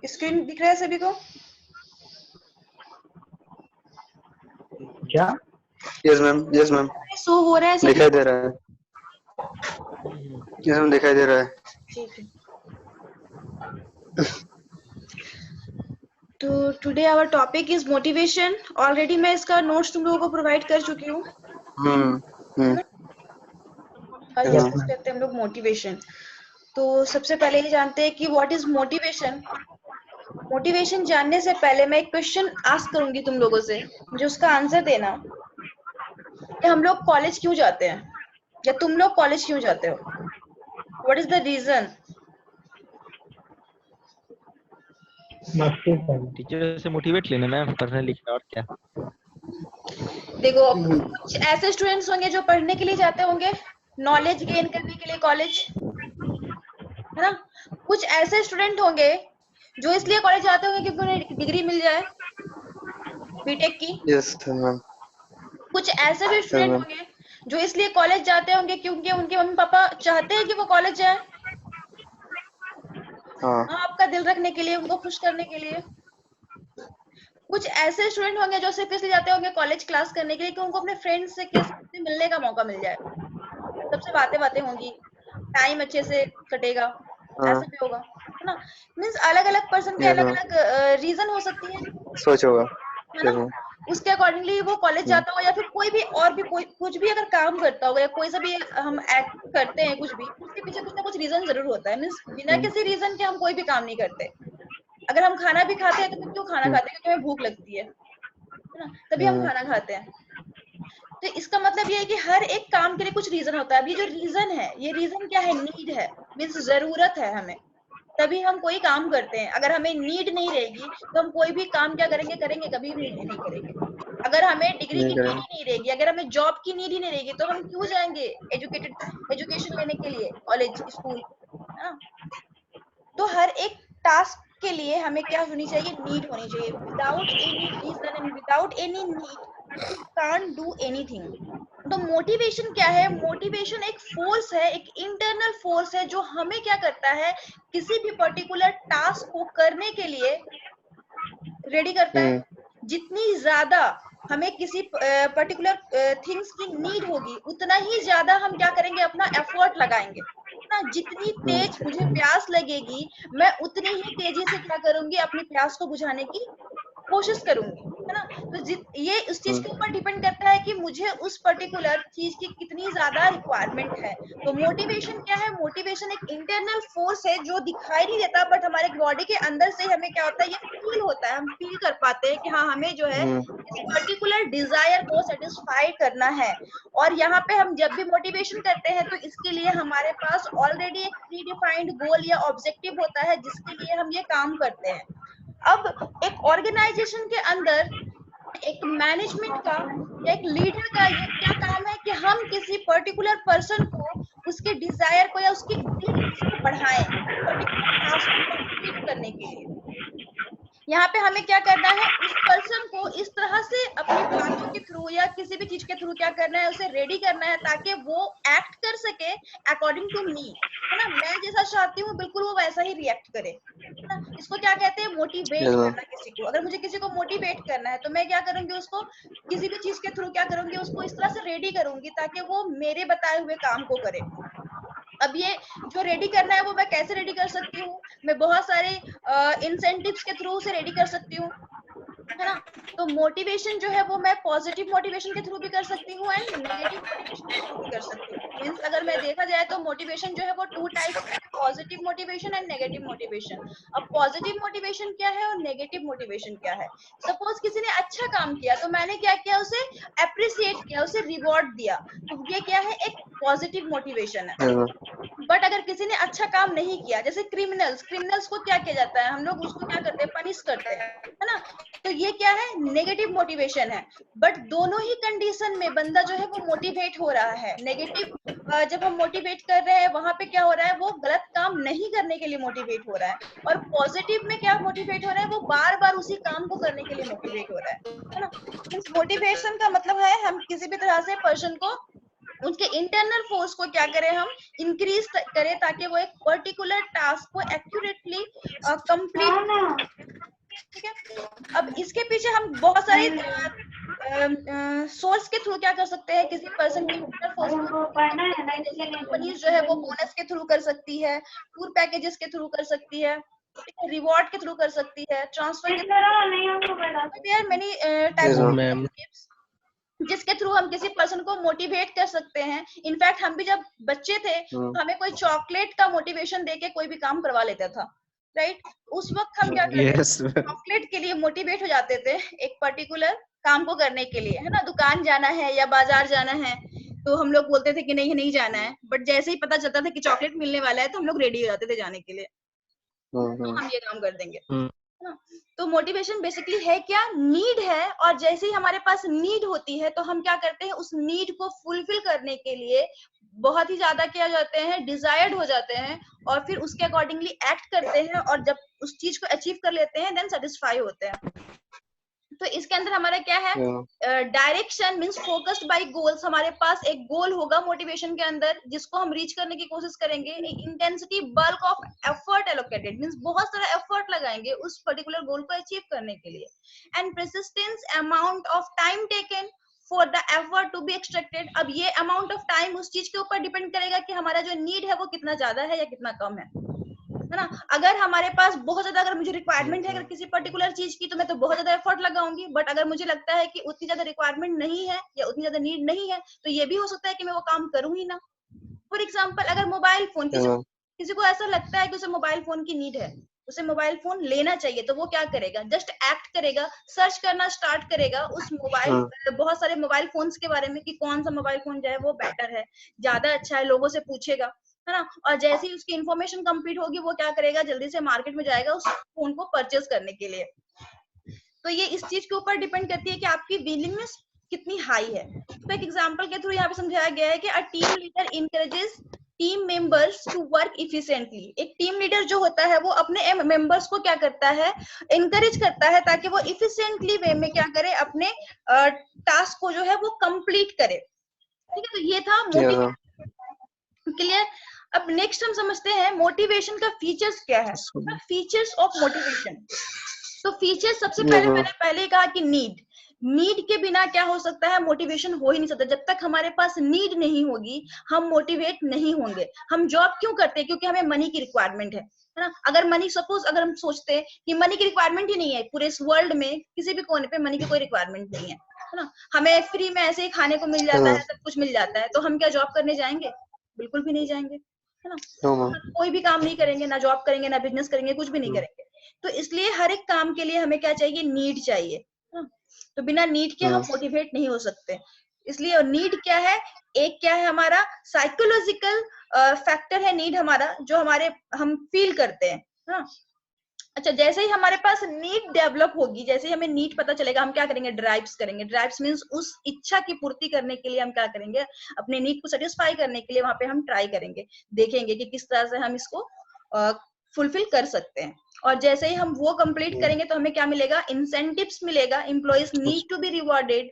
Screen दिख रहा है सभी को? क्या? यस मैम शो हो रहा है सभी? दिखाई दे रहा है। यस मैम दिखाई दे रहा है। ठीक है। तो today our topic is motivation. Already मैं इसका नोट्स तुम लोगों को प्रोवाइड कर चुकी हूँ। हाँ। कहते हैं हम लोग मोटिवेशन। तो सबसे पहले ये जानते हैं कि व्हाट इज मोटिवेशन। मोटिवेशन जानने से पहले मैं एक क्वेश्चन आस्क करूंगी तुम लोगों से, मुझे उसका आंसर देना कि हम लोग कॉलेज क्यों जाते हैं, या तुम लोग कॉलेज क्यों जाते हो? What is the reason? मस्ती करना। टीचर से मोटिवेट लेने मैम, पढ़ने लिखने, और क्या। देखो, कुछ ऐसे स्टूडेंट्स होंगे जो पढ़ने के लिए जाते होंगे, नॉलेज गेन करने के लिए कॉलेज, है ना। कुछ ऐसे स्टूडेंट होंगे जो इसलिए कॉलेज जाते होंगे क्योंकि उन्हें डिग्री मिल जाए बीटेक की। Yes ma'am. कुछ ऐसे भी स्टूडेंट होंगे जो इसलिए कॉलेज जाते होंगे क्योंकि उनके मम्मी पापा चाहते हैं कि वो कॉलेज जाए, हाँ हाँ, आपका दिल रखने के लिए, उनको खुश करने के लिए। कुछ ऐसे स्टूडेंट होंगे जो सिर्फ इसलिए जाते होंगे कॉलेज क्लास करने के लिए कि उनको अपने फ्रेंड्स से किसी मिलने का मौका मिल जाए, सबसे बातें होंगी, टाइम अच्छे से कटेगा, ऐसा भी होगा, है ना। मींस अलग अलग पर्सन के अलग अलग रीजन हो सकती है सोच होगा। है ना। उसके अकॉर्डिंगली वो कॉलेज जाता होगा, या फिर कोई भी और भी कोई कुछ भी अगर काम करता होगा, या कोई सा भी हम एक्ट करते हैं कुछ भी, उसके पीछे कुछ ना कुछ रीजन जरूर होता है। मींस बिना किसी रीजन के हम कोई भी काम नहीं करते। अगर हम खाना भी खाते हैं तो हम क्यों खाना खाते हैं? क्योंकि हमें भूख लगती है ना, तभी हम खाना खाते हैं। तो इसका मतलब ये है कि हर एक काम के लिए कुछ रीजन होता है। अब ये जो रीजन है, ये रीजन क्या है? नीड है, मीन्स जरूरत है हमें, तभी हम कोई काम करते हैं। अगर हमें नीड नहीं रहेगी तो हम कोई भी काम क्या करेंगे? कभी भी नहीं करेंगे। अगर हमें डिग्री की नीड ही नहीं रहेगी, अगर हमें जॉब की नीड ही नहीं रहेगी, तो हम क्यों जाएंगे एजुकेशन लेने के लिए कॉलेज स्कूल, है ना। तो हर एक टास्क के लिए हमें क्या होनी चाहिए? नीड होनी चाहिए। Without any reason and without any need we can't do anything. तो मोटिवेशन क्या है? मोटिवेशन एक फोर्स है, एक इंटरनल फोर्स है जो हमें क्या करता है? किसी भी पर्टिकुलर टास्क को करने के लिए रेडी करता है। जितनी ज्यादा हमें किसी पर्टिकुलर थिंग्स की नीड होगी, उतना ही ज्यादा हम क्या करेंगे? अपना एफर्ट लगाएंगे ना। जितनी तेज मुझे प्यास लगेगी, मैं उतनी ही तेजी से क्या करूंगी? अपनी प्यास को बुझाने की कोशिश करूंगी, है ना। तो ये उस चीज के ऊपर डिपेंड करता है कि मुझे उस पर्टिकुलर चीज की कितनी ज्यादा रिक्वायरमेंट है। तो मोटिवेशन क्या है? मोटिवेशन एक इंटरनल फोर्स है जो दिखाई नहीं देता, बट हमारे बॉडी के अंदर से हमें क्या होता है? ये फील होता है, हम फील कर पाते हैं कि हाँ, हमें जो है इस पर्टिकुलर डिजायर को सेटिस्फाई करना है। और यहाँ पे हम जब भी मोटिवेशन करते हैं तो इसके लिए हमारे पास ऑलरेडी एक प्री डिफाइंड गोल या ऑब्जेक्टिव होता है जिसके लिए हम ये काम करते हैं। अब एक ऑर्गेनाइजेशन के अंदर एक मैनेजमेंट का या एक लीडर का ये क्या काम है कि हम किसी पर्टिकुलर पर्सन को उसके डिजायर को या उसकी नीड्स को बढ़ाएं पर्टिकुलर टास्क को कंप्लीट करने के लिए। यहाँ पे हमें क्या करना है? उस पर्सन को इस तरह से अपनी बातों के थ्रू या किसी भी चीज के थ्रू क्या करना है? उसे रेडी करना है ताकि वो एक्ट कर सके अकॉर्डिंग टू मी, है ना। मैं जैसा चाहती हूँ बिल्कुल वो वैसा ही रिएक्ट करे, है ना। इसको क्या कहते हैं? मोटिवेट करना किसी को। अगर मुझे किसी को मोटिवेट करना है तो मैं क्या करूंगी? उसको किसी भी चीज के थ्रू क्या करूंगी? उसको इस तरह से रेडी करूंगी ताकि वो मेरे बताए हुए काम को करे। अब ये जो रेडी करना है वो मैं कैसे रेडी कर सकती हूँ? मैं बहुत सारे इंसेंटिव्स के थ्रू से रेडी कर सकती हूँ, है ना। तो मोटिवेशन जो है वो मैं पॉजिटिव मोटिवेशन के थ्रू भी कर सकती हूँ एंड नेगेटिव मोटिवेशन के थ्रू भी कर सकती हूँ। मींस अगर मैं देखा जाए तो मोटिवेशन जो है वो टू टाइप्स है, positive motivation and negative motivation. अब पॉजिटिव मोटिवेशन क्या है और नेगेटिव मोटिवेशन क्या है? सपोज किसी ने अच्छा काम किया तो मैंने क्या किया? उसे अप्रिसिएट किया, उसे रिवॉर्ड दिया, तो ये क्या है? एक पॉजिटिव मोटिवेशन है। बट अगर किसी ने अच्छा काम नहीं किया, जैसे क्रिमिनल्स को क्या किया जाता है? हम लोग उसको क्या करते हैं? पनिश करते हैं, है ना। तो ये क्या है? नेगेटिव मोटिवेशन है। बट दोनों ही कंडीशन में बंदा जो है वो मोटिवेट हो रहा है। नेगेटिव जब हम मोटिवेट कर रहे हैं वहां पे क्या हो रहा है? वो गलत काम नहीं करने के लिए मोटिवेट हो रहा है। और पॉजिटिव में क्या मोटिवेट हो रहा है? वो बार बार उसी काम को करने के लिए मोटिवेट हो रहा है ना। मीन्स मोटिवेशन का मतलब है हम किसी भी तरह से पर्सन को उनके इंटरनल फोर्स को क्या करें हम इंक्रीज करें ताकि वो एक पर्टिकुलर टास्क को एक्यूरेटली कंप्लीट। ठीक है, अब इसके पीछे हम बहुत सारे सोर्स के थ्रू क्या कर सकते हैं, किसी पर्सन के इंटरनल फोर्स को कंपनीज जो है वो बोनस के थ्रू कर सकती है, टूर पैकेजेस के थ्रू कर सकती है, रिवॉर्ड के थ्रू कर सकती है, ट्रांसफर के थ्रू, मेनी टाइप्स जिसके थ्रू हम किसी पर्सन को मोटिवेट कर सकते हैं। इनफैक्ट हम भी जब बच्चे थे तो हमें कोई चॉकलेट का मोटिवेशन देके कोई भी काम करवा लेता था, राइट? उस वक्त हम क्या करते थे, चॉकलेट के लिए मोटिवेट हो जाते थे एक पर्टिकुलर काम को करने के लिए, है ना? दुकान जाना है या बाजार जाना है तो हम लोग बोलते थे कि नहीं नहीं जाना है, बट जैसे ही पता चलता था कि चॉकलेट मिलने वाला है तो हम लोग रेडी हो जाते थे जाने के लिए, तो हम ये काम कर देंगे, है ना? तो मोटिवेशन बेसिकली है क्या, नीड है, और जैसे ही हमारे पास नीड होती है तो हम क्या करते हैं, उस नीड को फुलफिल करने के लिए बहुत ही ज्यादा क्या जाते हैं, डिजायर्ड हो जाते हैं, और फिर उसके अकॉर्डिंगली एक्ट करते हैं, और जब उस चीज को अचीव कर लेते हैं देन सेटिस्फाई होते हैं। तो इसके अंदर हमारा क्या है, direction means focused by goals. हमारे पास एक गोल होगा मोटिवेशन के अंदर जिसको हम रीच करने की कोशिश करेंगे। Intensity, bulk of effort allocated means बहुत सारा एफर्ट लगाएंगे उस पर्टिकुलर गोल को अचीव करने के लिए। And persistence, amount of time taken for the effort to be extracted. अब ये अमाउंट ऑफ टाइम उस चीज के ऊपर डिपेंड करेगा कि हमारा जो नीड है वो कितना ज्यादा है या कितना कम है ना? अगर हमारे पास बहुत ज्यादा, अगर मुझे रिक्वायरमेंट है अगर किसी पर्टिकुलर चीज की, तो मैं तो बहुत ज्यादा एफर्ट लगाऊंगी, बट अगर मुझे लगता है कि उतनी ज्यादा रिक्वायरमेंट नहीं है या उतनी ज्यादा नीड नहीं है तो ये भी हो सकता है कि मैं वो काम करूं ही ना। फॉर एग्जाम्पल, अगर मोबाइल फोन, किसी को ऐसा लगता है कि उसे मोबाइल फोन की नीड है, उसे मोबाइल फोन लेना चाहिए, तो वो क्या करेगा, जस्ट एक्ट करेगा, सर्च करना स्टार्ट करेगा उस मोबाइल, बहुत सारे मोबाइल फोन्स के बारे में कि कौन सा मोबाइल फोन जो है वो बेटर है, ज्यादा अच्छा है, लोगों से पूछेगा, है ना? और जैसे ही उसकी इन्फॉर्मेशन कंप्लीट होगी वो क्या करेगा, जल्दी से मार्केट में जाएगा उस फोन को परचेज करने के लिए। तो ये इस चीज के ऊपर डिपेंड करती है कि आपकी विलिंगनेस कितनी हाई है। तो एक एग्जांपल के थ्रू यहाँ पे समझाया गया है कि a team leader encourages team members to work efficiently. एक टीम लीडर जो होता है वो अपने मेंबर्स को क्या करता है, इनकरेज करता है ताकि वो इफिशिएंटली वे में क्या करे, अपने टास्क को जो है वो कंप्लीट करे। ठीक है, तो ये था मोटिवेशन। क्लियर? अब नेक्स्ट हम समझते हैं मोटिवेशन का फीचर्स क्या है। Features of motivation. तो फीचर्स सबसे पहले मैंने पहले ही कहा कि नीड के बिना क्या हो सकता है, मोटिवेशन हो ही नहीं सकता। जब तक हमारे पास नीड नहीं होगी हम मोटिवेट नहीं होंगे। हम जॉब क्यों करते हैं, क्योंकि हमें मनी की रिक्वायरमेंट है ना? अगर मनी, सपोज अगर हम सोचते हैं कि मनी की रिक्वायरमेंट ही नहीं है, पूरे इस वर्ल्ड में किसी भी कोने पे मनी की कोई रिक्वायरमेंट नहीं है ना, हमें फ्री में ऐसे ही खाने को मिल जाता है, सब कुछ मिल जाता है, तो हम क्या जॉब करने जाएंगे? बिल्कुल भी नहीं जाएंगे, है ना? कोई भी काम नहीं करेंगे, ना जॉब करेंगे, ना बिजनेस करेंगे, कुछ भी नहीं करेंगे। तो इसलिए हर एक काम के लिए हमें क्या चाहिए, नीड चाहिए। तो बिना नीड के हम मोटिवेट नहीं हो सकते। इसलिए नीड क्या है, एक क्या है हमारा साइकोलॉजिकल फैक्टर है नीड हमारा, जो हमारे हम फील करते हैं। हाँ, अच्छा, जैसे ही हमारे पास नीड डेवलप होगी, जैसे ही हमें नीड पता चलेगा, हम क्या करेंगे, ड्राइव्स करेंगे। ड्राइव्स मींस उस इच्छा की पूर्ति करने के लिए हम क्या करेंगे, अपने नीड को सेटिस्फाई करने के लिए वहां पे हम ट्राई करेंगे, देखेंगे कि किस तरह से हम इसको फुलफिल कर सकते हैं। और जैसे ही हम वो कंप्लीट करेंगे तो हमें क्या मिलेगा, इंसेंटिव्स मिलेगा। Employees need to be rewarded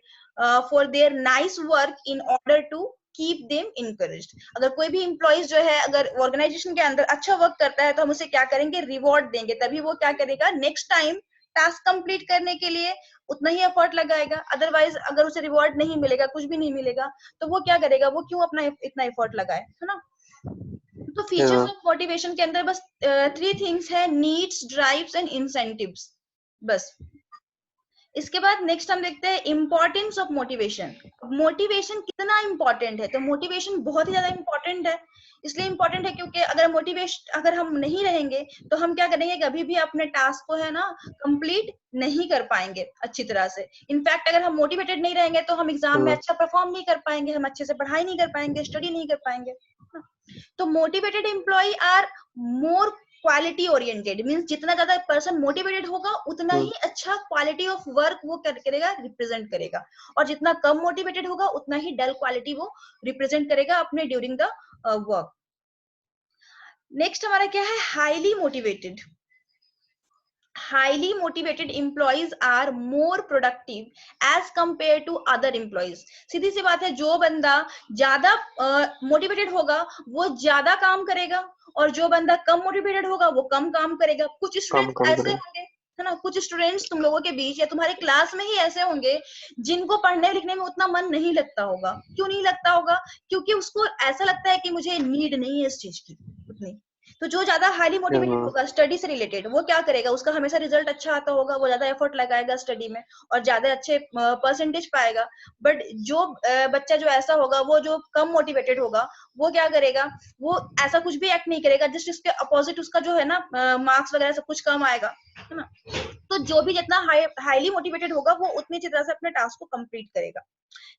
for their nice work in order to keep them encouraged. अगर कोई भी एम्प्लॉइज जो है अगर ऑर्गेनाइजेशन के अंदर अच्छा वर्क करता है तो हम उसे क्या करेंगे, रिवॉर्ड देंगे, तभी वो क्या करेगा, नेक्स्ट टाइम टास्क कंप्लीट करने के लिए उतना ही एफर्ट लगाएगा। अदरवाइज अगर उसे रिवॉर्ड नहीं मिलेगा, कुछ भी नहीं मिलेगा, तो वो क्या करेगा, वो क्यों अपना इतना एफर्ट लगाए, है ना? तो फीचर्स ऑफ मोटिवेशन के अंदर बस 3 थिंग्स है, नीड्स, ड्राइव्स एंड इंसेंटिव्स, बस। इसके बाद नेक्स्ट हम देखते हैं इंपॉर्टेंस ऑफ मोटिवेशन। मोटिवेशन कितना इंपॉर्टेंट है, तो मोटिवेशन बहुत ही ज्यादा इंपॉर्टेंट है। इसलिए इंपॉर्टेंट है क्योंकि अगर हम नहीं रहेंगे तो हम क्या करेंगे, कभी भी अपने टास्क को है ना कंप्लीट नहीं कर पाएंगे अच्छी तरह से। इनफैक्ट अगर हम मोटिवेटेड नहीं रहेंगे तो हम एग्जाम में अच्छा परफॉर्म नहीं कर पाएंगे, हम अच्छे से पढ़ाई नहीं कर पाएंगे, स्टडी नहीं कर पाएंगे। तो motivated employee are more quality oriented, means जितना ज्यादा पर्सन मोटिवेटेड होगा उतना ही अच्छा क्वालिटी ऑफ वर्क वो करेगा, रिप्रेजेंट करेगा। और जितना कम मोटिवेटेड होगा उतना ही डल क्वालिटी वो रिप्रेजेंट करेगा अपने ड्यूरिंग द वर्क। नेक्स्ट हमारा क्या है, highly motivated. highly motivated employees are more productive as compared to other employees. सीधी सी बात है, जो बंदा ज्यादा मोटिवेटेड होगा वो ज्यादा काम करेगा, और जो बंदा कम मोटिवेटेड होगा वो कम काम करेगा. कुछ स्टूडेंट्स ऐसे होंगे, है ना, कुछ स्टूडेंट्स तुम लोगों के बीच या तुम्हारे क्लास में ही ऐसे होंगे जिनको पढ़ने लिखने में उतना मन नहीं लगता होगा. क्यों नहीं लगता होगा? क्योंकि उसको ऐसा लगता है कि मुझे नीड नहीं है इस चीज की उतनी. तो जो ज्यादा हाईली मोटिवेटेड होगा स्टडी से रिलेटेड, वो क्या करेगा, उसका हमेशा रिजल्ट अच्छा आता होगा, वो ज्यादा एफर्ट लगाएगा स्टडी में और ज्यादा अच्छे परसेंटेज पाएगा. बट जो बच्चा जो ऐसा होगा, वो जो कम मोटिवेटेड होगा, वो क्या करेगा, वो ऐसा कुछ भी एक्ट नहीं करेगा, जस्ट इसके अपोजिट उसका जो है ना मार्क्स वगैरह सब कुछ कम आएगा, है ना. तो जो भी जितना हाईली मोटिवेटेड होगा वो उतनी अच्छी तरह से अपने टास्क को कंप्लीट करेगा.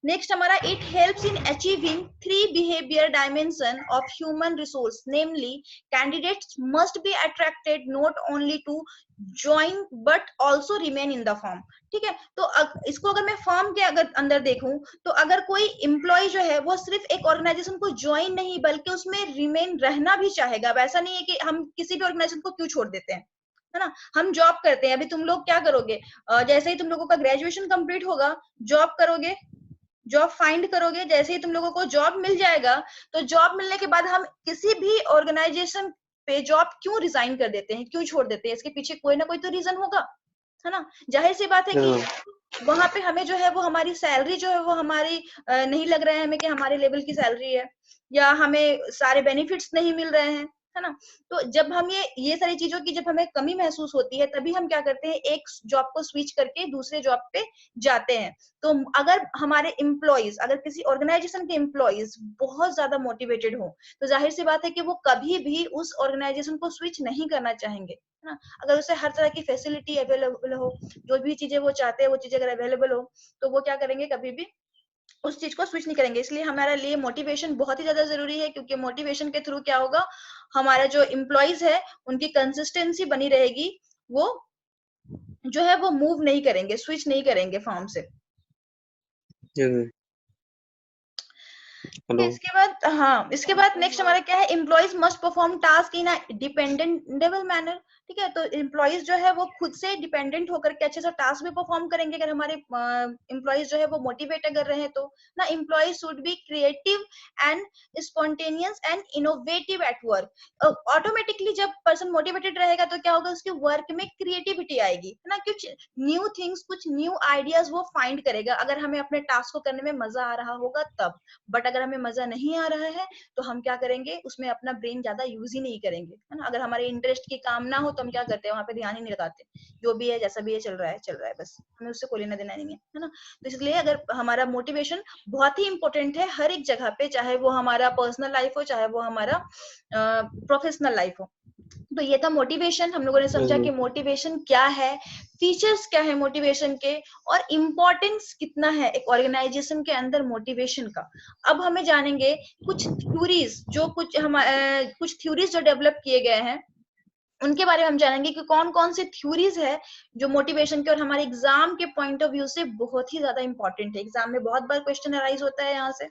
नेक्स्ट हमारा, it helps in achieving 3 behaviour dimension of human resource, namely candidates must be attracted not only to join but also remain in the firm. ठीक है, तो इसको अगर मैं फर्म के अगर अंदर देखूं, तो अगर कोई एम्प्लॉय जो है वो सिर्फ एक ऑर्गेनाइजेशन को ज्वाइन नहीं बल्कि उसमें रिमेन रहना भी चाहेगा. वैसा नहीं है कि हम किसी भी ऑर्गेनाइजेशन को क्यों छोड़ देते हैं, है ना. हम जॉब करते हैं, अभी तुम लोग क्या करोगे, जैसे ही तुम लोगों का ग्रेजुएशन कंप्लीट होगा, जॉब करोगे, जॉब फाइंड करोगे. जैसे ही तुम लोगों को जॉब मिल जाएगा, तो जॉब मिलने के बाद हम किसी भी ऑर्गेनाइजेशन पे जॉब क्यों रिजाइन कर देते हैं, क्यों छोड़ देते हैं, इसके पीछे कोई ना कोई तो रीजन होगा, है ना. जाहिर सी बात है कि वहां पे हमें जो है वो हमारी सैलरी जो है वो हमारी नहीं लग रहा है हमें कि हमारे लेवल की सैलरी है, या हमें सारे बेनिफिट्स नहीं मिल रहे हैं, है ना. तो जब हम ये सारी चीजों की जब हमें कमी महसूस होती है, तभी हम क्या करते हैं, एक जॉब को स्विच करके दूसरे जॉब पे जाते हैं. तो अगर हमारे एम्प्लॉइज, अगर किसी ऑर्गेनाइजेशन के एम्प्लॉइज बहुत ज्यादा मोटिवेटेड हो, तो जाहिर सी बात है कि वो कभी भी उस ऑर्गेनाइजेशन को स्विच नहीं करना चाहेंगे, है ना. अगर उसे हर तरह की फैसिलिटी अवेलेबल हो, जो भी चीजें वो चाहते हैं वो चीजें अगर अवेलेबल हो, तो वो क्या करेंगे, कभी भी उस चीज को स्विच नहीं करेंगे. इसलिए हमारे लिए मोटिवेशन बहुत ही ज्यादा जरूरी है, क्योंकि मोटिवेशन के थ्रू क्या होगा, हमारा जो एम्प्लॉइज है उनकी कंसिस्टेंसी बनी रहेगी, वो जो है वो मूव नहीं करेंगे, स्विच नहीं करेंगे फॉर्म से. इसके बाद, हाँ, इसके बाद नेक्स्ट हमारा क्या है, employees must perform task in a dependable manner. ठीक है, तो एम्प्लॉइज जो है वो खुद से डिपेंडेंट होकर के अच्छे से टास्क भी परफॉर्म करेंगे. अगर हमारे एम्प्लॉइज जो है वो मोटिवेट अगर रहे तो ना. Employees should be creative and spontaneous and innovative at work. Automatically जब पर्सन मोटिवेटेड रहेगा तो क्या होगा, उसके वर्क में क्रिएटिविटी आएगी, है ना. कुछ न्यू थिंग्स, कुछ न्यू आइडियाज वो फाइंड करेगा, अगर हमें अपने टास्क को करने में मजा आ रहा होगा तब. बट अगर हमें मजा नहीं आ रहा है तो हम क्या करेंगे, उसमें अपना ब्रेन ज्यादा यूज ही नहीं करेंगे, है ना. अगर हमारे इंटरेस्ट की काम ना हो तो हम क्या करते हैं, वहां पे ध्यान ही नहीं लगाते, जो भी है जैसा भी है चल रहा है चल रहा है, बस हमें उससे कोई लेना देना नहीं है ना. तो इसलिए अगर हमारा मोटिवेशन बहुत ही इंपॉर्टेंट है हर एक जगह पे, चाहे वो हमारा पर्सनल लाइफ हो, चाहे वो हमारा प्रोफेशनल लाइफ हो. तो ये था मोटिवेशन. हम लोगों ने समझा कि मोटिवेशन क्या है, फीचर्स क्या है मोटिवेशन के, और इम्पोर्टेंस कितना है एक ऑर्गेनाइजेशन के अंदर मोटिवेशन का. अब हमें जानेंगे कुछ थ्योरीज, जो कुछ थ्योरीज जो डेवलप किए गए हैं, उनके बारे में हम जानेंगे कि कौन कौन सी थ्योरीज है जो मोटिवेशन के, और हमारे एग्जाम के पॉइंट ऑफ व्यू से बहुत ही ज्यादा इंपॉर्टेंट है. एग्जाम में बहुत बार क्वेश्चन अराइज होता है यहाँ से.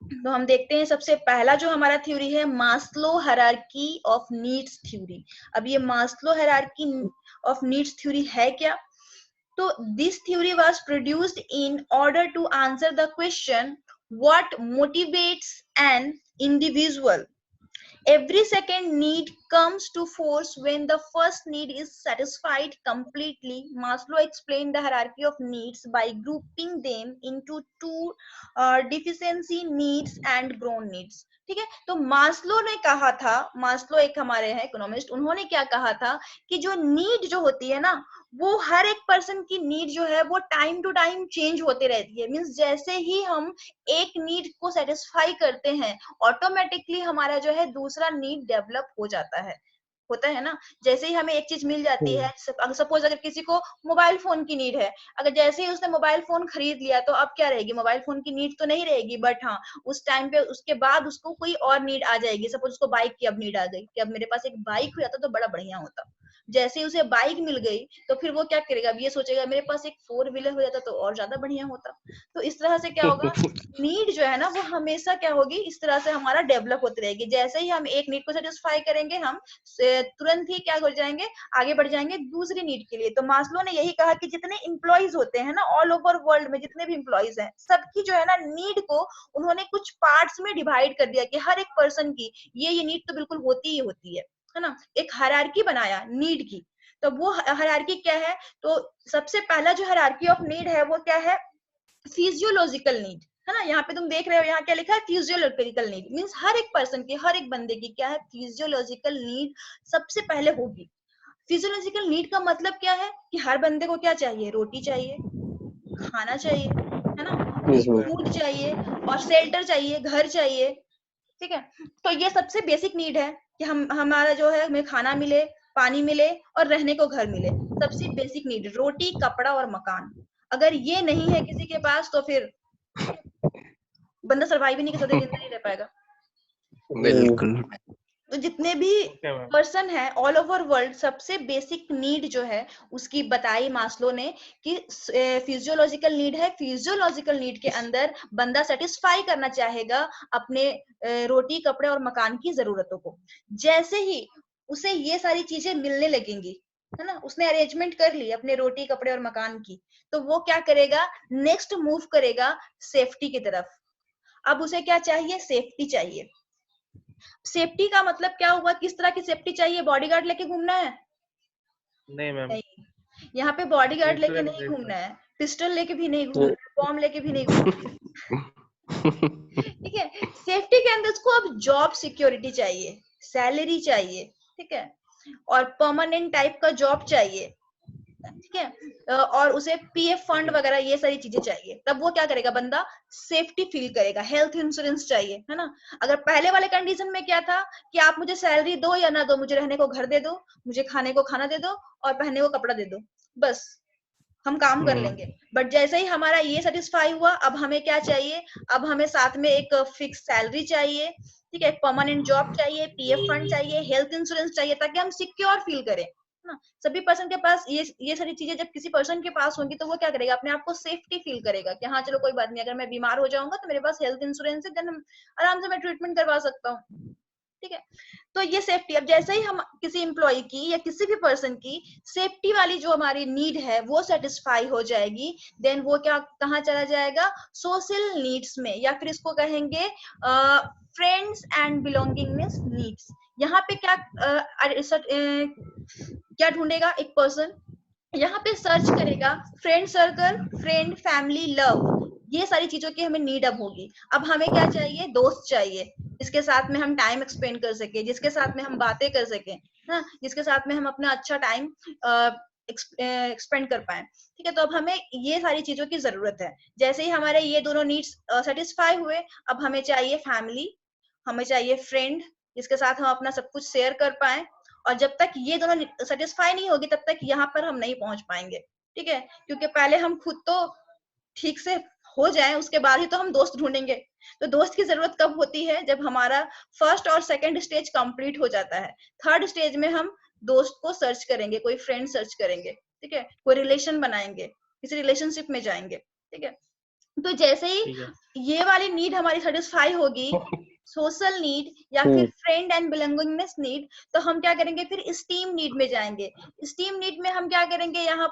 तो हम देखते हैं, सबसे पहला जो हमारा थ्योरी है, Maslow hierarchy of needs theory. अब ये Maslow hierarchy of needs theory है क्या? तो this theory was produced in order to answer the question what motivates an individual. Every second need comes to force when the first need is satisfied completely. Maslow explained the hierarchy of needs by grouping them into two deficiency needs and grown needs. ठीक है, तो Maslow ने कहा था, Maslow एक हमारे हैं economist, उन्होंने क्या कहा था कि जो नीड जो होती है ना, वो हर एक पर्सन की नीड जो है वो टाइम टू टाइम चेंज होते रहती है. मींस जैसे ही हम एक नीड को सेटिस्फाई करते हैं, ऑटोमेटिकली हमारा जो है दूसरा नीड डेवलप हो जाता है, होता है ना. जैसे ही हमें एक चीज मिल जाती है, सपोज अगर किसी को मोबाइल फोन की नीड है, अगर जैसे ही उसने मोबाइल फोन खरीद लिया तो अब क्या रहेगी, मोबाइल फोन की नीड तो नहीं रहेगी, बट हाँ उस टाइम पे उसके बाद उसको कोई और नीड आ जाएगी. सपोज उसको बाइक की अब नीड आ गई कि अब मेरे पास एक बाइक हो जाता तो बड़ा बढ़िया होता. जैसे ही उसे बाइक मिल गई तो फिर वो क्या करेगा, अब ये सोचेगा मेरे पास एक 4 व्हीलर हो जाता तो और ज्यादा बढ़िया होता। तो इस तरह से क्या होगा, नीड जो है ना वो हमेशा क्या होगी, इस तरह से हमारा डेवलप होती रहेगी। जैसे ही हम एक नीड को सेटिस्फाई करेंगे, हम तुरंत ही क्या हो जाएंगे, आगे बढ़ जाएंगे दूसरी नीड के लिए। तो मास्लो ने यही कहा कि जितने इम्प्लॉइज होते हैं ना ऑल ओवर वर्ल्ड में, जितने भी इम्प्लॉइज हैं, सबकी जो है ना नीड को उन्होंने कुछ पार्ट्स में डिवाइड कर दिया कि हर एक पर्सन की ये नीड तो बिल्कुल होती ही होती है ना। एक हायरार्की बनाया नीड की। तो वो हायरार्की क्या है, तो सबसे पहला जो हायरार्की ऑफ नीड है वो क्या है, फिजियोलॉजिकल नीड, है ना। यहाँ पे तुम देख रहे हो, यहाँ क्या लिखा है, फिजियोलॉजिकल नीड मींस हर एक पर्सन की, हर एक बंदे की क्या है, फिजियोलॉजिकल नीड सबसे पहले होगी। फिजियोलॉजिकल नीड का मतलब क्या है कि हर बंदे को क्या चाहिए, रोटी चाहिए, खाना चाहिए, है ना, Yes, ma'am. फूड चाहिए और शेल्टर चाहिए, घर चाहिए, ठीक है। तो ये सबसे बेसिक नीड है कि हम हमारा जो है, हमें खाना मिले, पानी मिले और रहने को घर मिले। सबसे बेसिक नीड रोटी, कपड़ा और मकान। अगर ये नहीं है किसी के पास तो फिर बंदा सर्वाइव ही नहीं कर सकता, जिंदा नहीं रह पाएगा। बिल्कुल। तो जितने भी पर्सन है ऑल ओवर वर्ल्ड, सबसे बेसिक नीड जो है उसकी बताई मास्लो ने कि फिजियोलॉजिकल नीड है। फिजियोलॉजिकल नीड के अंदर बंदा सेटिस्फाई करना चाहेगा अपने रोटी, कपड़े और मकान की जरूरतों को। जैसे ही उसे ये सारी चीजें मिलने लगेंगी, है ना, उसने अरेंजमेंट कर ली अपने रोटी, कपड़े और मकान की, तो वो क्या करेगा, नेक्स्ट मूव करेगा सेफ्टी की तरफ। अब उसे क्या चाहिए, सेफ्टी चाहिए। सेफ्टी का मतलब क्या हुआ, किस तरह की सेफ्टी चाहिए, बॉडीगार्ड लेके घूमना है? नहीं मैम, नहीं, यहाँ पे बॉडीगार्ड लेके इंश्योरेंस नहीं रेट घूमना है, पिस्टल लेके भी नहीं घूमना है, बॉम्ब लेके भी नहीं घूमना है, ठीक है। सेफ्टी के अंदर उसको अब जॉब सिक्योरिटी चाहिए, सैलरी चाहिए, ठीक है, और परमानेंट टाइप का जॉब चाहिए, ठीक है, और उसे पीएफ फंड वगैरह ये सारी चीजें चाहिए। तब वो क्या करेगा, बंदा सेफ्टी फील करेगा। हेल्थ इंश्योरेंस चाहिए, है ना। अगर पहले वाले कंडीशन में क्या था कि आप मुझे सैलरी दो या ना दो, मुझे रहने को घर दे दो, मुझे खाने को खाना दे दो और पहनने को कपड़ा दे दो, बस हम काम कर लेंगे। बट जैसे ही हमारा ये सेटिस्फाई हुआ, अब हमें क्या चाहिए, अब हमें साथ में एक फिक्स सैलरी चाहिए, ठीक है, परमानेंट जॉब चाहिए, पीएफ फंड चाहिए, हेल्थ इंश्योरेंस चाहिए, ताकि हम सिक्योर फील करें, है ना। सभी पर्सन के पास ये सारी चीजें जब किसी पर्सन के पास होंगी तो वो क्या करेगा, अपने आप को सेफ्टी फील करेगा कि हाँ चलो कोई बात नहीं, अगर मैं बीमार हो जाऊंगा तो मेरे पास हेल्थ इंश्योरेंस है, देन आराम से मैं ट्रीटमेंट करवा सकता हूँ, ठीक है। तो ये सेफ्टी, अब जैसे ही हम किसी एम्प्लॉय की या किसी भी पर्सन की सेफ्टी वाली जो हमारी नीड है वो सेटिस्फाई हो जाएगी, देन वो क्या, कहाँ चला जाएगा, सोशल नीड्स में, या फिर इसको कहेंगे फ्रेंड्स एंड बिलोंगिंगनेस नीड्स। यहाँ पे क्या क्या ढूंढेगा एक पर्सन, यहाँ पे सर्च करेगा friend circle, friend, family, love, ये सारी चीजों की हमें नीड अब होगी। अब हमें क्या चाहिए, दोस्त चाहिए जिसके साथ में हम टाइम एक्सपेंड कर सके, जिसके साथ में हम बातें कर सके, हाँ, जिसके साथ में हम अपना अच्छा टाइम एक्सपेंड कर पाए, ठीक है। तो अब हमें ये सारी चीजों की जरूरत है। जैसे ही हमारे ये दोनों नीड्स सेटिस्फाई हुए, अब हमें चाहिए फैमिली, हमें चाहिए फ्रेंड जिसके साथ हम अपना सब कुछ शेयर कर पाए। और जब तक ये दोनों सेटिस्फाई नहीं होगी तब तक यहाँ पर हम नहीं पहुंच पाएंगे, ठीक है, क्योंकि पहले हम खुद तो ठीक से हो जाए, उसके बाद ही तो हम दोस्त ढूंढेंगे। तो दोस्त की जरूरत कब होती है, जब हमारा फर्स्ट और सेकंड स्टेज कंप्लीट हो जाता है। थर्ड स्टेज में हम दोस्त को सर्च करेंगे, कोई फ्रेंड सर्च करेंगे, ठीक है, कोई रिलेशन बनाएंगे, किसी रिलेशनशिप में जाएंगे, ठीक है। तो जैसे ही ये वाली नीड हमारी सेटिस्फाई होगी, सोशल नीड या फिर फ्रेंड एंड बिलोंगिंगनेस नीड, तो हम क्या करेंगे, फिर स्टीम नीड में जाएंगे। स्टीम नीड में हम क्या करेंगे, यहाँ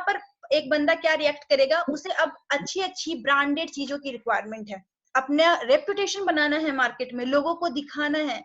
पर एक बंदा क्या रिएक्ट करेगा, उसे अब अच्छी अच्छी ब्रांडेड चीजों की रिक्वायरमेंट है, अपना रेपुटेशन बनाना है, मार्केट में लोगों को दिखाना है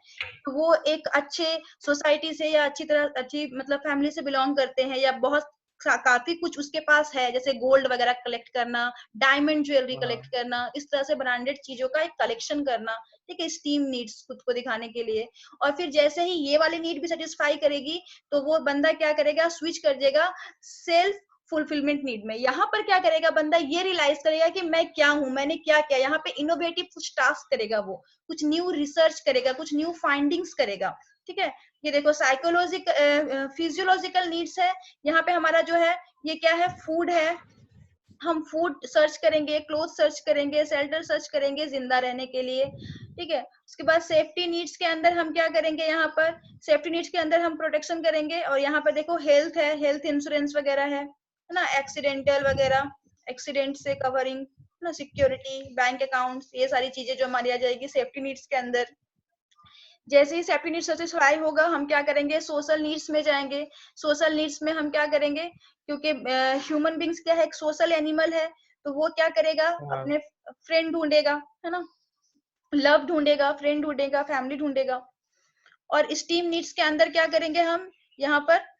तो वो एक अच्छे सोसाइटी से या अच्छी मतलब फैमिली से बिलोंग करते हैं, या बहुत काफी कुछ उसके पास है, जैसे गोल्ड वगैरह कलेक्ट करना, डायमंड ज्वेलरी कलेक्ट करना, इस तरह से ब्रांडेड चीजों का एक कलेक्शन करना, ठीक है, स्टीम नीड्स खुद को दिखाने के लिए। और फिर जैसे ही ये वाली नीड भी सेटिस्फाई करेगी तो वो बंदा क्या करेगा, स्विच कर देगा सेल्फ फुलफिलमेंट नीड में। यहाँ पर क्या करेगा, बंदा ये रियलाइज करेगा कि मैं क्या हूँ, मैंने क्या किया। यहाँ पे इनोवेटिव कुछ टास्क करेगा, वो कुछ न्यू रिसर्च करेगा, कुछ न्यू फाइंडिंग्स करेगा, ठीक है। ये देखो साइकोलॉजिकल फिजियोलॉजिकल नीड्स है, यहाँ पे हमारा जो है ये क्या है, फूड है, हम फूड सर्च करेंगे, क्लोथ सर्च करेंगे, शेल्टर सर्च करेंगे जिंदा रहने के लिए, ठीक है। उसके बाद सेफ्टी नीड्स के अंदर हम क्या करेंगे, यहाँ पर सेफ्टी नीड्स के अंदर हम प्रोटेक्शन करेंगे, और यहाँ पर देखो हेल्थ है, हेल्थ इंश्योरेंस वगैरह है ना, एक्सीडेंटल वगैरह, एक्सीडेंट से कवरिंग ना, सिक्योरिटी, बैंक अकाउंट्स, ये सारी चीजें जो हमारी आ जाएगी सेफ्टी नीड्स के अंदर। जैसे ही सेफ्टी नीड्स सेटिस्फाई होगा, हम क्या करेंगे, सोशल नीड्स में जाएंगे। सोशल नीड्स में हम क्या करेंगे, क्योंकि ह्यूमन बींग्स क्या है, एक सोशल एनिमल है, तो वो क्या करेगा, हाँ अपने फ्रेंड ढूंढेगा, है ना, लव ढूंढेगा, फ्रेंड ढूंढेगा, फैमिली ढूंढेगा। और स्टीम नीड्स के अंदर क्या करेंगे हम, यहाँ पर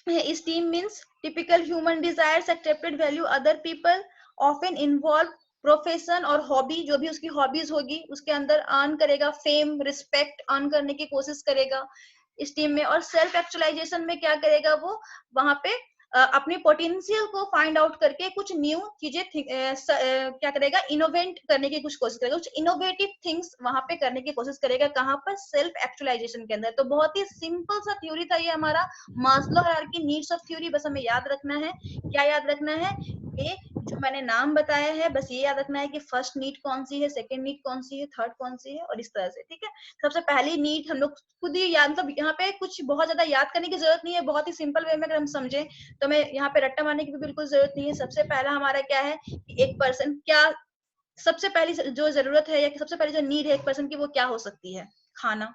esteem means typical human desires accepted value other people often involve profession और हॉबी, जो भी उसकी हॉबीज होगी उसके अंदर अर्न करेगा, फेम रिस्पेक्ट अर्न करने की कोशिश करेगा स्टीम में। और सेल्फ एक्चुअलाइजेशन में क्या करेगा, वो वहां पे अपनी पोटेंशियल को फाइंड आउट करके कुछ न्यू चीजें क्या करेगा, इनोवेट करने की कुछ कोशिश करेगा, कुछ इनोवेटिव थिंग्स वहां पे करने की कोशिश करेगा, कहाँ पर, सेल्फ एक्चुअलाइजेशन के अंदर। तो बहुत ही सिंपल सा थ्योरी था ये हमारा Maslow hierarchy needs of theory. बस हमें याद रखना है, क्या याद रखना है, ये जो मैंने नाम बताया है, बस ये याद रखना है कि फर्स्ट नीड कौन सी है, सेकंड नीड कौन सी है, थर्ड कौन सी है, और इस तरह से, ठीक है। सबसे पहली नीड हम लोग खुद ही याद, मतलब यहाँ पे कुछ बहुत ज्यादा याद करने की जरूरत नहीं है, बहुत ही सिंपल वे में अगर हम समझे तो मैं यहाँ पे रट्टा मारने की भी बिल्कुल जरूरत नहीं है। सबसे पहला हमारा क्या है कि एक पर्सन क्या, सबसे पहली जो जरूरत है या सबसे पहली जो नीड है एक पर्सन की, वो क्या हो सकती है, खाना,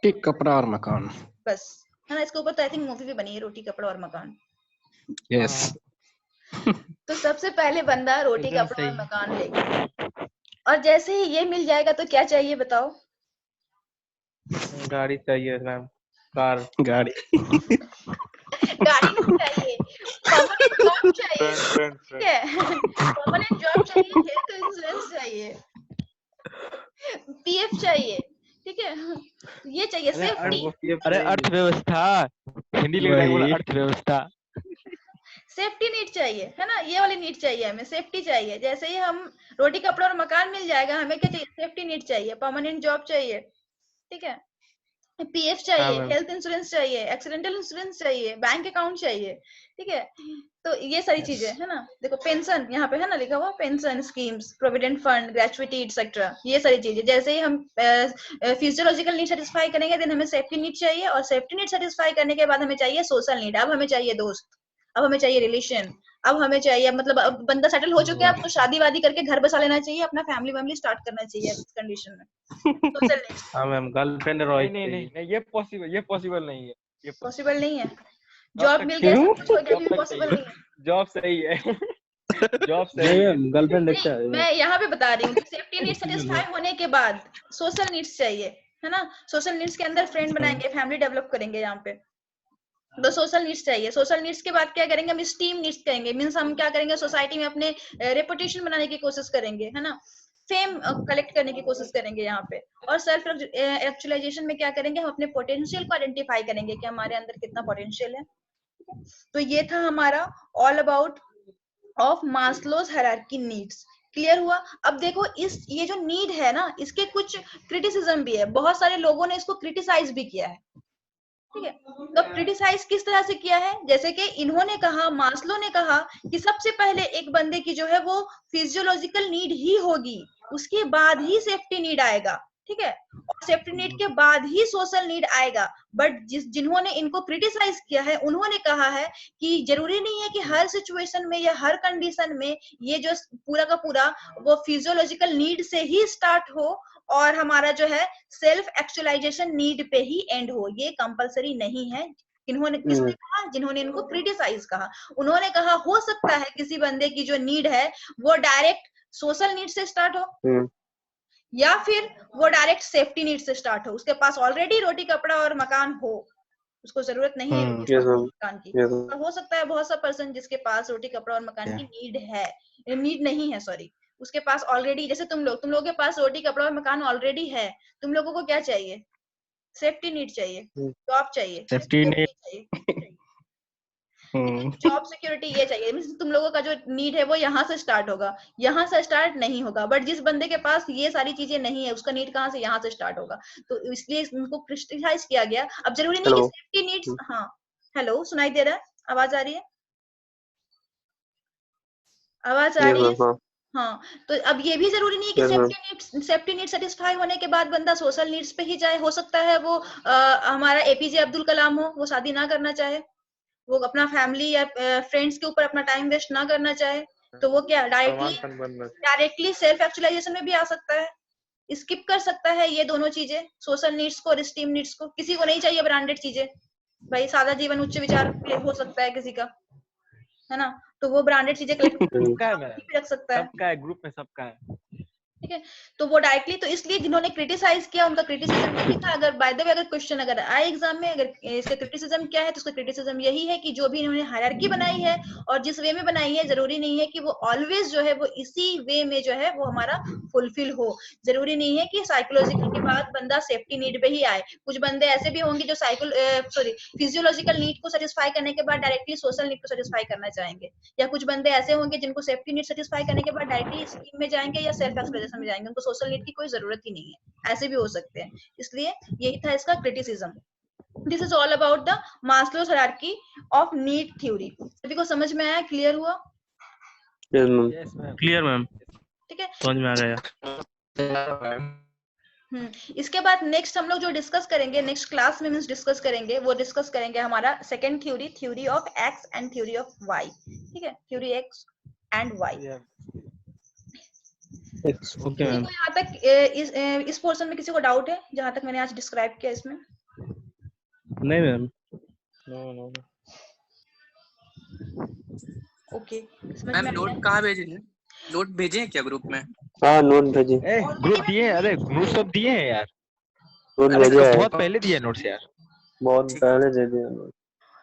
एक कपड़ा और मकान। बस, है ना। इसके ऊपर तो आई थिंक मूवी भी बनी है, रोटी कपड़ा और मकान। यस। तो सबसे पहले बंदा रोटी एकदम कपड़ा और सही। मकान लेगा, और जैसे ही ये मिल जाएगा तो क्या चाहिए बताओ, गाड़ी चाहिए मैम, कार। गाड़ी। गाड़ी नहीं चाहिए, परमानेंट जॉब चाहिए, ठीक है, परमानेंट जॉब चाहिए, हेल्थ इंश्योरेंस चाहिए, पीएफ चाहिए, ठीक है, ये चाहिए, अरे सेफ्टी, अरे अर्थव्यवस्था, हिंदी लिख रहा है, बोला वही। अर्थव्यवस्था। सेफ्टी नीड चाहिए, है ना, ये वाली नीड चाहिए हमें, सेफ्टी चाहिए। जैसे ही हम रोटी कपड़ा और मकान मिल जाएगा, हमें क्या चाहिए, सेफ्टी नीड चाहिए, परमानेंट जॉब चाहिए, ठीक है, पीएफ हाँ चाहिए, मैम। हेल्थ इंश्योरेंस चाहिए, एक्सीडेंटल इंश्योरेंस चाहिए, बैंक अकाउंट चाहिए, ठीक है। तो ये सारी चीजें है ना, देखो पेंशन यहाँ पे है ना लिखा हुआ, pension schemes, provident fund, gratuity etcetera, ये सारी चीजें। जैसे ही हम फिजियोलॉजिकल नीड सेटिस्फाई करेंगे, देन हमें सेफ्टी नीड चाहिए, और सेफ्टी नीड सेटिस्फाई करने के बाद हमें चाहिए सोशल नीड। अब हमें चाहिए दोस्त, अब हमें चाहिए रिलेशन, अब हमें चाहिए, मतलब अब बंदा सेटल हो चुका है, अब तो शादी वादी करके घर बसा लेना चाहिए, अपना फैमिली वैमिली स्टार्ट करना चाहिए इस कंडीशन में। सोशल नीड्स हाँ मैम, गर्लफ्रेंड और नहीं वाइफ नहीं नहीं चाहिए। नहीं, ये पॉसिबल नहीं है, ये पॉसिबल नहीं है, जॉब जॉब तक मिल गया क्यों? सब कुछ हो गया, जॉब अभी तक पॉसिबल चाहिए, नहीं है। जॉब सही है। जॉब नहीं सही है। मैम, गर्लफ्रेंड अच्छा नहीं, है। मैं यहाँ पे बता रही हूँ कि सेफ्टी नीड सेटिस्फाई होने के बाद सोशल नीड्स चाहिए, है ना। सोशल नीड्स के अंदर फ्रेंड बनाएंगे, फैमिली डेवलप करेंगे यहाँ पे, तो सोशल नीड्स चाहिए। सोशल नीड्स के बाद क्या करेंगे, हम स्टीम नीड्स करेंगे, मीन्स हम क्या करेंगे, सोसाइटी में अपने रेपुटेशन बनाने की कोशिश करेंगे, है ना, फेम कलेक्ट करने की कोशिश करेंगे यहाँ पे। और सेल्फ एक्चुअलाइजेशन में क्या करेंगे, हम अपने पोटेंशियल को आइडेंटिफाई करेंगे कि हमारे अंदर कितना पोटेंशियल है। तो ये था हमारा all about of Maslow's hierarchy needs. Clear हुआ। अब देखो इस ये जो नीड है ना, इसके कुछ क्रिटिसिज्म भी है, बहुत सारे लोगों ने इसको क्रिटिसाइज भी किया है, ठीक है। तो क्रिटिसाइज किस तरह से किया है, जैसे कि इन्होंने कहा, मास्लो ने कहा कि सबसे पहले एक बंदे की जो है वो फिजियोलॉजिकल नीड ही होगी, उसके बाद ही सेफ्टी नीड आएगा, ठीक है, और सेफ्टी नीड के बाद ही सोशल नीड आएगा। बट जिन्होंने इनको क्रिटिसाइज किया है, उन्होंने कहा है कि जरूरी नहीं है कि हर सिचुएशन में या हर कंडीशन में ये जो पूरा का पूरा वो फिजियोलॉजिकल नीड से ही स्टार्ट हो और हमारा जो है सेल्फ एक्चुअलाइजेशन नीड पे ही एंड हो, ये कंपलसरी नहीं है। इन्होंने किसने कहा, जिन्होंने इनको क्रिटिसाइज कहा, उन्होंने कहा हो सकता है किसी बंदे की जो नीड है वो डायरेक्ट सोशल नीड से स्टार्ट हो, या फिर वो डायरेक्ट सेफ्टी नीड से स्टार्ट हो, उसके पास ऑलरेडी रोटी कपड़ा और मकान हो, उसको जरूरत नहीं है रोटी कपड़ा और मकान की। और हो सकता है बहुत सा पर्सन जिसके पास रोटी कपड़ा और मकान की नीड है, नीड नहीं है, सॉरी, उसके पास ऑलरेडी, जैसे तुम लोगों के पास रोटी कपड़ा और मकान ऑलरेडी है, तुम लोगों को क्या चाहिए, सेफ्टी नीड चाहिए, जॉब चाहिए, सेफ्टी नीड। चाहिए, जॉब सिक्योरिटी ये चाहिए। मींस तुम लोगों का जो नीड है वो यहाँ से स्टार्ट होगा, यहाँ से स्टार्ट नहीं होगा। बट जिस बंदे के पास ये सारी चीजें नहीं है, उसका नीड कहाँ से, यहाँ से स्टार्ट होगा। तो इसलिए उनको क्रिस्टलाइज किया गया। अब जरूरी नहीं कि सेफ्टी नीड्स, हाँ, हेलो, सुनाई दे रहा है, आवाज आ रही है, आवाज आ रही है? हाँ हाँ, तो अब ये भी जरूरी नहीं है कि सेफ्टी नीड सेटिस्फाई होने के बाद बंदा सोशल नीड्स पे ही जाए। हो सकता है वो हमारा एपीजे अब्दुल कलाम हो, वो शादी ना करना चाहे, वो अपना फैमिली या फ्रेंड्स के ऊपर अपना टाइम वेस्ट ना करना चाहे, तो वो क्या डायरेक्टली सेल्फ एक्चुअलाइजेशन में भी आ सकता है, स्किप कर सकता है ये दोनों चीजें, सोशल नीड्स को और स्टीम नीड्स को। किसी को नहीं चाहिए ब्रांडेड चीजें, भाई सादा जीवन उच्च विचार हो सकता है किसी का, है ना, तो वो ब्रांडेड चीजें कलेक्ट सबका है मैम, रख सकता है, सबका है, ग्रुप में सबका है। ठीक है। तो वो डायरेक्टली, तो इसलिए जिन्होंने क्रिटिसाइज किया उनका क्रिटिसिज्म यही था। अगर बाय द वे अगर क्वेश्चन अगर आए एग्जाम में, अगर इसका क्रिटिसिज्म क्या है, तो उसका क्रिटिसिज्म यही है कि जो भी इन्होंने हायरार्की बनाई है और जिस वे में बनाई है, जरूरी नहीं है कि वो ऑलवेज जो है वो इसी वे में जो है वो हमारा फुलफिल हो। जरूरी नहीं है कि साइकोलॉजिकल के बाद बंदा सेफ्टी नीड पे ही आए। कुछ बंदे ऐसे भी होंगे जो फिजियोलॉजिकल नीड को सेटिस्फाई करने के बाद डायरेक्टली सोशल नीड को सेटिस्फाई करना चाहेंगे, या कुछ बंदे ऐसे होंगे जिनको सेफ्टी नीड सेटिस्फाई करने के बाद डायरेक्टली स्कीम में जाएंगे या सेल्फ एक्सप्रेशन में जाएंगे, उनको सोशल नीड की कोई जरूरत ही नहीं है। ऐसे भी हो सकते हैं। इसलिए यही था इसका criticism. This is all about the Maslow's hierarchy of need theory. सभी को समझ में आया? क्लियर हुआ? यस मैम, क्लियर मैम, ठीक है। समझ में आ गया। इसके बाद नेक्स्ट हम लोग जो डिस्कस करेंगे नेक्स्ट क्लास में, मींस डिस्कस करेंगे, वो डिस्कस करेंगे हमारा second theory, theory of X and theory of Y. ठीक है, theory X and Y. Okay ma'am. तो यहाँ तक इस पोर्शन में किसी को डाउट है जहां तक मैंने आज डिस्क्राइब किया इसमें? नहीं मैम। नो ओके, समझ मैम में आ नोट गया? कहाँ भेजे? नोट भेजे हैं क्या ग्रुप में? हाँ नोट भेजे, ग्रुप दिए हैं, अरे ग्रुप सब दिए हैं यार, नोट अरे भेजा है, बहुत पहले दिए नोट्स यार, बहुत पहले दे दिया नोट।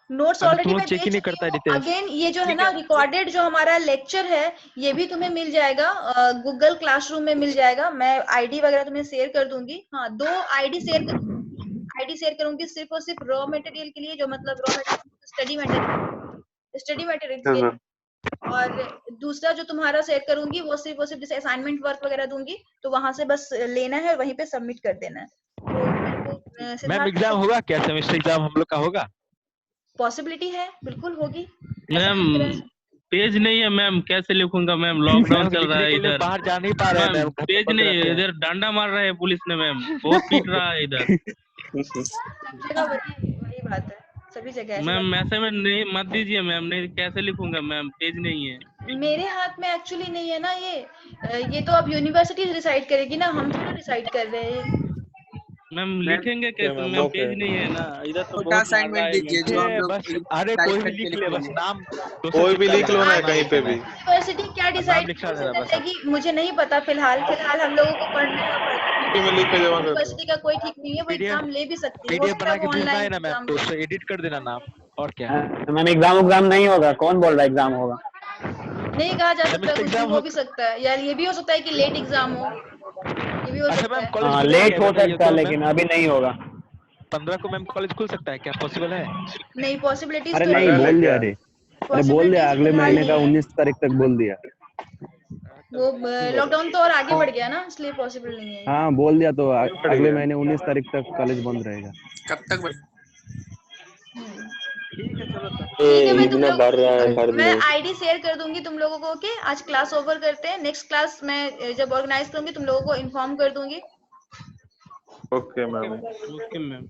नोट्स अभी ऑलरेडी तुम मैं लोग चेक ही नहीं करता डिटेल्स। अगेन ये जो है ना रिकॉर्डेड जो हमारा लेक्चर है, ये भी तुम्हें मिल जाएगा गूगल क्लासरूम में मिल जाएगा। मैं आईडी वगैरह तुम्हें शेयर कर दूंगी। हाँ, 2 आईडी शेयर करूंगी सिर्फ और सिर्फ रॉ मटेरियल के लिए, जो मतलब रॉ मटेरियल स्टडी मटेरियल के लिए, और दूसरा जो तुम्हारा शेयर करूंगी वो सिर्फ जैसे असाइनमेंट वर्क वगैरह दूंगी, तो वहां से बस लेना है और वहीं पे सबमिट कर देना है। तो मेरे को मैम एग्जाम होगा क्या? सेमेस्टर एग्जाम हम लोग का होगा? पॉसिबिलिटी है, बिल्कुल होगी। मैम पेज नहीं है मैम, कैसे लिखूंगा मैम? लॉकडाउन चल रहा है इधर, बाहर जा नहीं पा रहे हैं मैम। मैम, पेज नहीं है इधर, डांडा मार रहा है पुलिस ने मैम, बहुत पीट रहा है इधर। सब जगह वही बात है, सभी जगह ऐसी मैम बात ऐसे में नहीं मत दीजिए मैम, नहीं कैसे लिखूंगा मैम? पेज नहीं है है। मेरे हाथ में एक्चुअली नहीं है ना ये तो अब यूनिवर्सिटी डिसाइड करेगी ना, हम थोड़ा डिसाइड कर रहे हैं। मैम। लिखेंगे कैसे मैम? पेज नहीं है ना इधर, तो छोटा बहुत असाइनमेंट दीजिए जो हम लोग बस, अरे कोई भी लिख ले, बस नाम कोई भी लिख लो ना कहीं पे भी। यूनिवर्सिटी क्या डिसाइड करेगी मुझे नहीं पता। फिलहाल हम लोगों को पढ़ना है, यूनिवर्सिटी का कोई ठीक नहीं है, वो एग्जाम ले भी सकती है, पीडीएफ बना के भेजना है ना मैम, तो उससे एडिट कर देना नाम, और क्या। मैम एग्जाम नहीं होगा, कौन बोल रहा है एग्जाम होगा? नहीं कहा जा सकता, कुछ भी हो भी सकता है यार, ये भी हो सकता है कि लेट एग्जाम हो, ये भी हो सकता है। हाँ लेट हो सकता है, लेकिन अभी नहीं होगा। 15 को मैम कॉलेज खुल सकता है क्या? पॉसिबल है? नहीं, पॉसिबिलिटीज अरे नहीं बोल दिया, अरे बोल दिया अगले महीने का 19 तारीख तक बोल दिया। वो लॉकडाउन तो और आगे बढ़ गया ना, इसलिए पॉसिबल नहीं है। हाँ बोल दिया, तो अगले महीने 19 तारीख तक कॉलेज बंद रहेगा। कब तक? मैं आईडी शेयर कर दूंगी तुम लोगों को। ओके, आज क्लास ओवर करते हैं, नेक्स्ट क्लास मैं जब ऑर्गेनाइज करूंगी तुम लोगों को इन्फॉर्म कर दूंगी। Okay ma'am. Okay ma'am.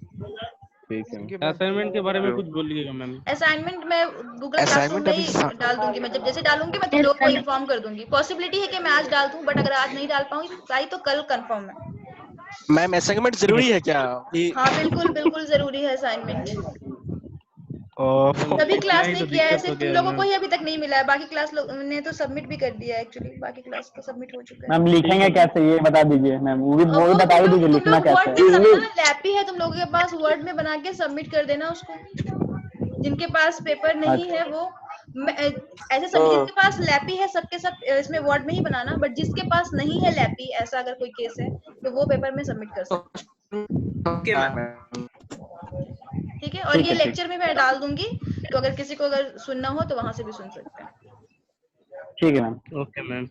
ठीक है। असाइनमेंट के बारे में कुछ बोलिएगा मैम। असाइनमेंट मैं गूगल क्लासरूम में ही डाल दूंगी, मतलब जैसे डालूंगी मैं तुम लोगों को इन्फॉर्म कर दूंगी। पॉसिबिलिटी है कि मैं आज डाल दूं, बट अगर आज नहीं डाल पाऊंगी तो कल कंफर्म है। मैम असाइनमेंट जरूरी है क्या? हाँ बिल्कुल जरूरी है असाइनमेंट। सभी क्लास ने किया है, सिर्फ तुम लोगों को ही अभी तक नहीं मिला है, बाकी क्लास ने तो सबमिट भी कर दिया है। एक्चुअली बाकी क्लास तो सबमिट हो चुका है। मैम लिखेंगे कैसे ये बता दीजिए मैम, वो भी बता ही दीजिए लिखना कैसे। लैपी है तुम लोगों के पास, वर्ड में बना के सबमिट कर देना उसको। जिनके पास पेपर नहीं है वो ऐसे सब, जिसके पास लैपी है सबके सब इसमें वर्ड में ही बनाना, बट जिसके पास नहीं है लैपी, ऐसा अगर कोई केस है तो वो पेपर में सबमिट कर सकते हैं। ठीक है, और ये लेक्चर में मैं डाल दूंगी, तो अगर किसी को अगर सुनना हो तो वहां से भी सुन सकते हैं। ठीक है मैम। Okay ma'am.